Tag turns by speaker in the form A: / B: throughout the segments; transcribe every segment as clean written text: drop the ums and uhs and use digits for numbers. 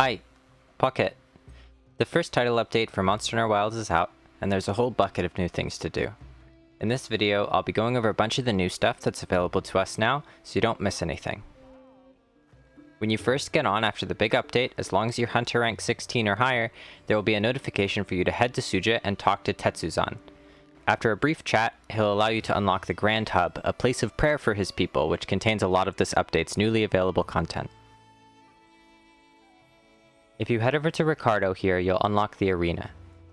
A: Hi, Pocket. The first title update for Monster Hunter Wilds is out, and there's a whole bucket of new things to do. In this video, I'll be going over a bunch of the new stuff that's available to us now, so you don't miss anything. When you first get on after the big update, as long as you're Hunter rank 16 or higher, there will be a notification for you to head to Suja and talk to Tetsuzan. After a brief chat, he'll allow you to unlock the Grand Hub, a place of prayer for his people, which contains a lot of this update's newly available content. If you head over to Ricardo here, you'll unlock the arena.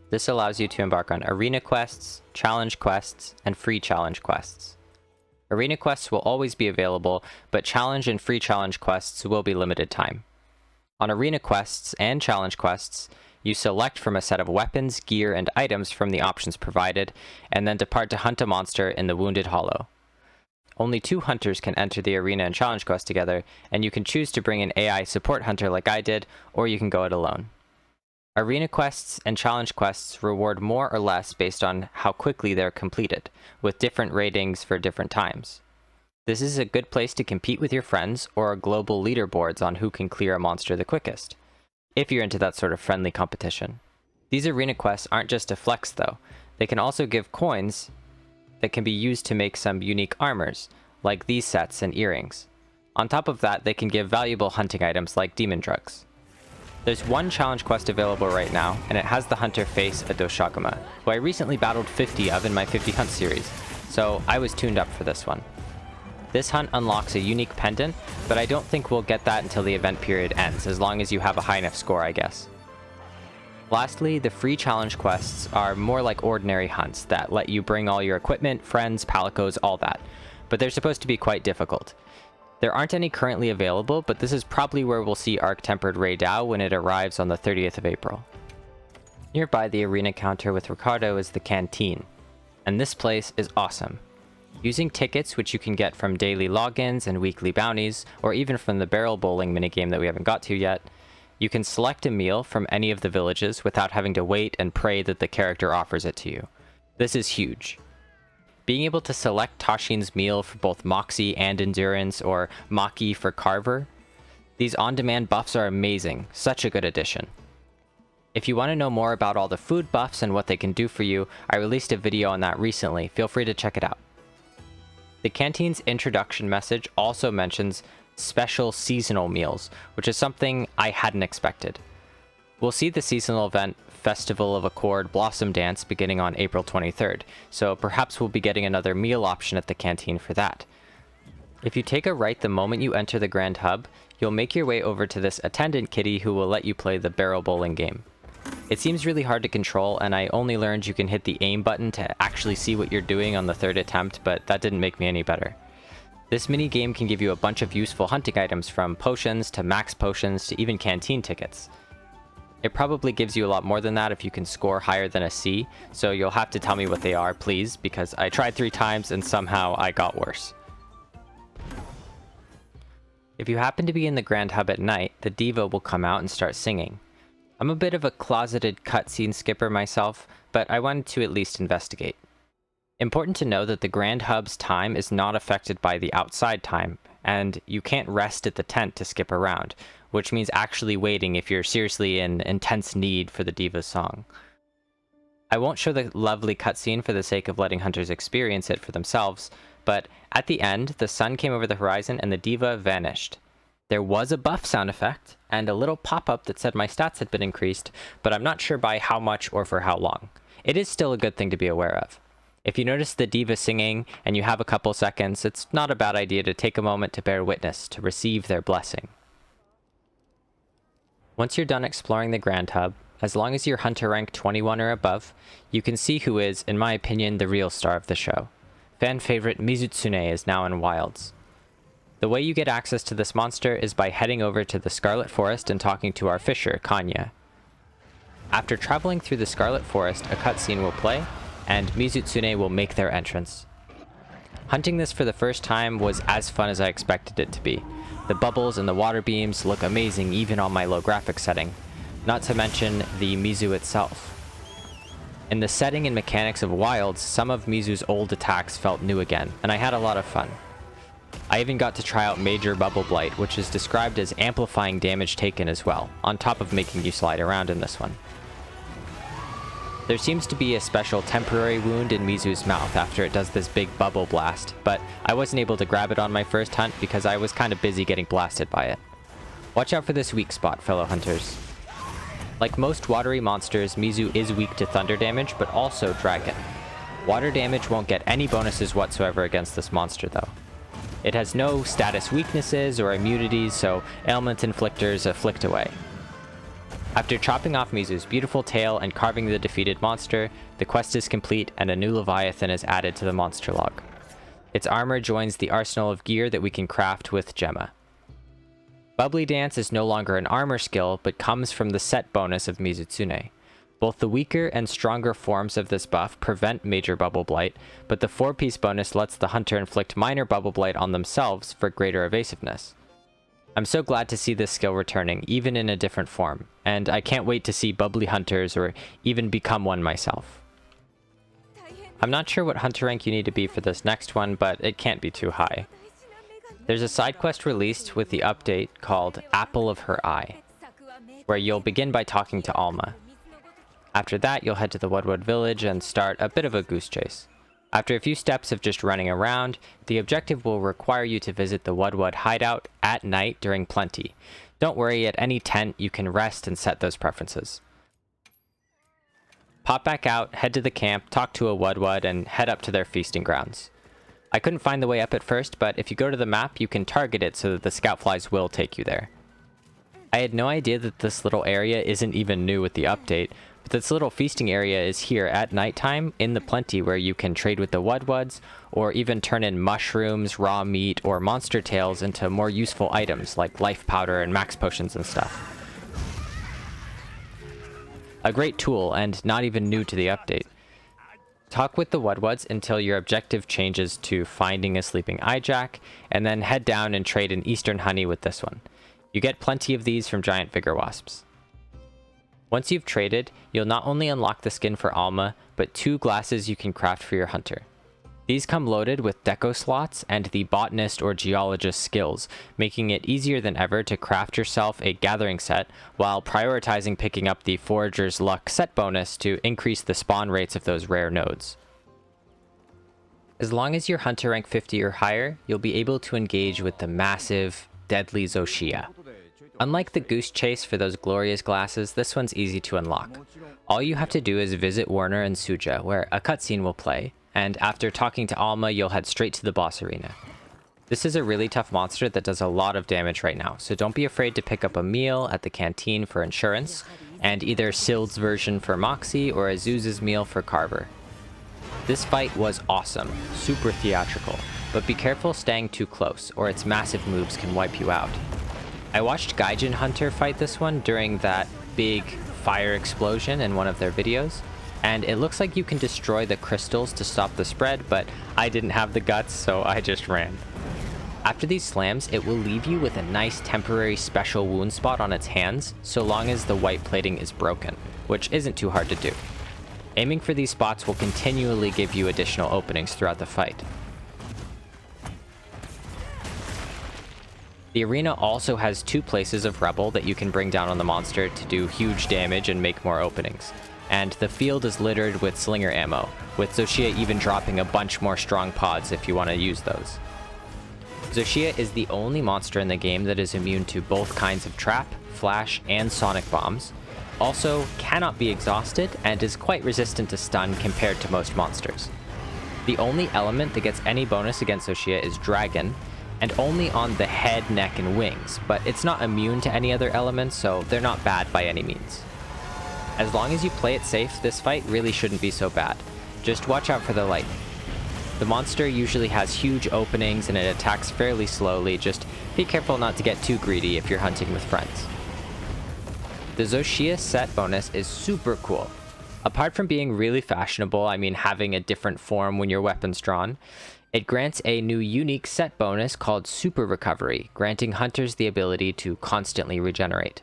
A: This allows you to embark on arena quests, challenge quests, and free challenge quests. Arena quests will always be available, but challenge and free challenge quests will be limited time. On arena quests and challenge quests, you select from a set of weapons, gear, and items from the options provided, and then depart to hunt a monster in the Wounded Hollow. Only 2 hunters can enter the arena and challenge quest together, and you can choose to bring an AI support hunter like I did, or you can go it alone. Arena quests and challenge quests reward more or less based on how quickly they're completed, with different ratings for different times. This is a good place to compete with your friends or global leaderboards on who can clear a monster the quickest, if you're into that sort of friendly competition. These arena quests aren't just a flex though, they can also give coins that can be used to make some unique armors, like these sets and earrings. On top of that, they can give valuable hunting items like demon drugs. There's one challenge quest available right now, and it has the hunter face a Doshaguma, who I recently battled 50 of in my 50 hunt series, so I was tuned up for this one. This hunt unlocks a unique pendant, but I don't think we'll get that until the event period ends, as long as you have a high enough score, I guess. Lastly, the free challenge quests are more like ordinary hunts that let you bring all your equipment, friends, palicos, all that, but they're supposed to be quite difficult. There aren't any currently available, but this is probably where we'll see Arc-Tempered Ray Dao when it arrives on the 30th of April. Nearby the arena counter with Ricardo is the Canteen, and this place is awesome. Using tickets, which you can get from daily logins and weekly bounties, or even from the barrel bowling minigame that we haven't got to yet, you can select a meal from any of the villages without having to wait and pray that the character offers it to you. This is huge. Being able to select Tashin's meal for both Moxie and Endurance, or Maki for Carver, these on-demand buffs are amazing, such a good addition. If you want to know more about all the food buffs and what they can do for you, I released a video on that recently, feel free to check it out. The Canteen's introduction message also mentions special seasonal meals, which is something I hadn't expected. We'll see the seasonal event Festival of Accord Blossom Dance beginning on April 23rd, so perhaps we'll be getting another meal option at the Canteen for that. If you take a right the moment you enter the Grand Hub, you'll make your way over to this attendant kitty who will let you play the barrel bowling game. It seems really hard to control, and I only learned you can hit the aim button to actually see what you're doing on the 3rd attempt, but that didn't make me any better. This mini game can give you a bunch of useful hunting items, from potions to max potions to even canteen tickets. It probably gives you a lot more than that if you can score higher than a C, so you'll have to tell me what they are, please, because I tried 3 times and somehow I got worse. If you happen to be in the Grand Hub at night, the Diva will come out and start singing. I'm a bit of a closeted cutscene skipper myself, but I wanted to at least investigate. Important to know that the Grand Hub's time is not affected by the outside time, and you can't rest at the tent to skip around, which means actually waiting if you're seriously in intense need for the Diva's song. I won't show the lovely cutscene for the sake of letting hunters experience it for themselves, but at the end, the sun came over the horizon and the Diva vanished. There was a buff sound effect, and a little pop-up that said my stats had been increased, but I'm not sure by how much or for how long. It is still a good thing to be aware of. If you notice the Diva singing and you have a couple seconds, it's not a bad idea to take a moment to bear witness, to receive their blessing. Once you're done exploring the Grand Hub, as long as you're Hunter rank 21 or above, you can see who is, in my opinion, the real star of the show. Fan favorite Mizutsune is now in Wilds. The way you get access to this monster is by heading over to the Scarlet Forest and talking to our fisher, Kanya. After traveling through the Scarlet Forest, a cutscene will play, and Mizutsune will make their entrance. Hunting this for the first time was as fun as I expected it to be. The bubbles and the water beams look amazing even on my low graphics setting, not to mention the Mizu itself. In the setting and mechanics of Wilds, some of Mizu's old attacks felt new again, and I had a lot of fun. I even got to try out Major Bubble Blight, which is described as amplifying damage taken as well, on top of making you slide around in this one. There seems to be a special temporary wound in Mizu's mouth after it does this big bubble blast, but I wasn't able to grab it on my first hunt because I was kind of busy getting blasted by it. Watch out for this weak spot, fellow hunters. Like most watery monsters, Mizu is weak to thunder damage, but also dragon. Water damage won't get any bonuses whatsoever against this monster though. It has no status weaknesses or immunities, so ailment inflictors afflict away. After chopping off Mizu's beautiful tail and carving the defeated monster, the quest is complete and a new Leviathan is added to the monster log. Its armor joins the arsenal of gear that we can craft with Gemma. Bubbly Dance is no longer an armor skill, but comes from the set bonus of Mizutsune. Both the weaker and stronger forms of this buff prevent Major Bubble Blight, but the 4-piece bonus lets the hunter inflict minor Bubble Blight on themselves for greater evasiveness. I'm so glad to see this skill returning, even in a different form, and I can't wait to see bubbly hunters or even become one myself. I'm not sure what hunter rank you need to be for this next one, but it can't be too high. There's a side quest released with the update called Apple of Her Eye, where you'll begin by talking to Alma. After that, you'll head to the Woodwood Village and start a bit of a goose chase. After a few steps of just running around, the objective will require you to visit the Woodwood hideout at night during plenty. Don't worry, at any tent you can rest and set those preferences. Pop back out, head to the camp, talk to a Woodwood, and head up to their feasting grounds. I couldn't find the way up at first, but if you go to the map, you can target it so that the scoutflies will take you there. I had no idea that this little area isn't even new with the update, but this little feasting area is here at nighttime in the plenty where you can trade with the Woodwoods, or even turn in mushrooms, raw meat, or monster tails into more useful items like life powder and max potions and stuff. A great tool, and not even new to the update. Talk with the Woodwoods until your objective changes to finding a sleeping Ijack, and then head down and trade an Eastern Honey with this one. You get plenty of these from giant vigor wasps. Once you've traded, you'll not only unlock the skin for Alma, but 2 glasses you can craft for your hunter. These come loaded with deco slots and the botanist or geologist skills, making it easier than ever to craft yourself a gathering set, while prioritizing picking up the Forager's Luck set bonus to increase the spawn rates of those rare nodes. As long as you're hunter rank 50 or higher, you'll be able to engage with the massive, deadly Zoh Shia. Unlike the goose chase for those glorious glasses, this one's easy to unlock. All you have to do is visit Warner and Suja, where a cutscene will play, and after talking to Alma, you'll head straight to the boss arena. This is a really tough monster that does a lot of damage right now, so don't be afraid to pick up a meal at the canteen for insurance, and either Sild's version for Moxie or Azuz's meal for Carver. This fight was awesome, super theatrical, but be careful staying too close, or its massive moves can wipe you out. I watched Gaijin Hunter fight this one during that big fire explosion in one of their videos, and it looks like you can destroy the crystals to stop the spread, but I didn't have the guts, so I just ran. After these slams, it will leave you with a nice temporary special wound spot on its hands, so long as the white plating is broken, which isn't too hard to do. Aiming for these spots will continually give you additional openings throughout the fight. The arena also has 2 places of Rebel that you can bring down on the monster to do huge damage and make more openings. And the field is littered with slinger ammo, with Zoh Shia even dropping a bunch more strong pods if you want to use those. Zoh Shia is the only monster in the game that is immune to both kinds of trap, flash, and sonic bombs, also cannot be exhausted, and is quite resistant to stun compared to most monsters. The only element that gets any bonus against Zoh Shia is Dragon, and only on the head, neck, and wings, but it's not immune to any other elements, so they're not bad by any means. As long as you play it safe, this fight really shouldn't be so bad. Just watch out for the lightning. The monster usually has huge openings and it attacks fairly slowly, just be careful not to get too greedy if you're hunting with friends. The Zoh Shia set bonus is super cool. Apart from being really fashionable, I mean having a different form when your weapon's drawn, it grants a new unique set bonus called Super Recovery, granting hunters the ability to constantly regenerate.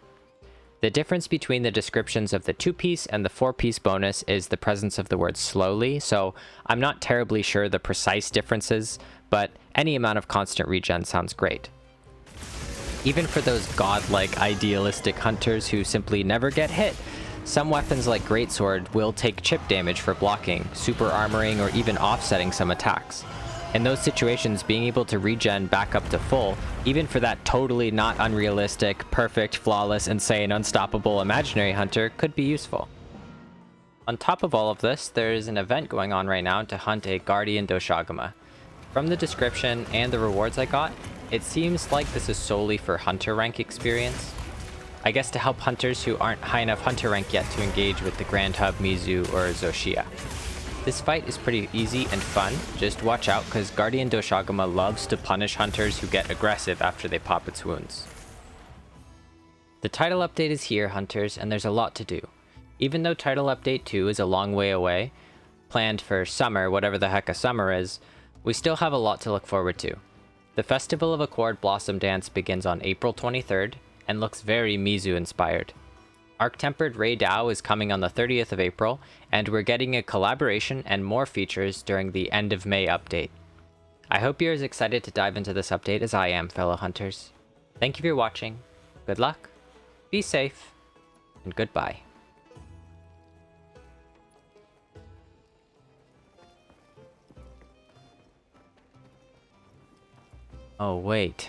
A: The difference between the descriptions of the 2-piece and the 4-piece bonus is the presence of the word slowly, so I'm not terribly sure the precise differences, but any amount of constant regen sounds great. Even for those godlike idealistic hunters who simply never get hit, some weapons like Greatsword will take chip damage for blocking, super armoring, or even offsetting some attacks. In those situations, being able to regen back up to full, even for that totally not unrealistic, perfect, flawless, insane, unstoppable imaginary hunter, could be useful. On top of all of this, there is an event going on right now to hunt a Guardian Doshagama. From the description and the rewards I got, it seems like this is solely for hunter rank experience. I guess to help hunters who aren't high enough hunter rank yet to engage with the Grand Hub Mizu or Zoh Shia. This fight is pretty easy and fun, just watch out because Guardian Doshagama loves to punish hunters who get aggressive after they pop its wounds. The title update is here, hunters, and there's a lot to do. Even though title update 2 is a long way away, planned for summer, whatever the heck a summer is, we still have a lot to look forward to. The Festival of Accord Blossom Dance begins on April 23rd, and looks very Mizu inspired. Arc-Tempered Ray Dao is coming on the 30th of April, and we're getting a collaboration and more features during the end of May update. I hope you're as excited to dive into this update as I am, fellow hunters. Thank you for watching, good luck, be safe, and goodbye. Oh wait.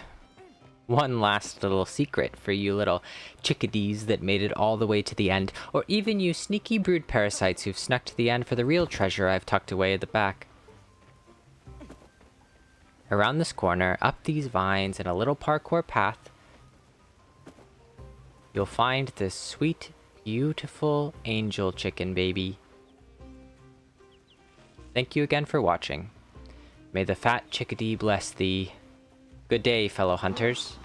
A: One last little secret for you little chickadees that made it all the way to the end, or even you sneaky brood parasites who've snuck to the end for the real treasure I've tucked away at the back. Around this corner, up these vines, and a little parkour path, you'll find this sweet, beautiful angel chicken baby. Thank you again for watching. May the fat chickadee bless thee. Good day, fellow hunters.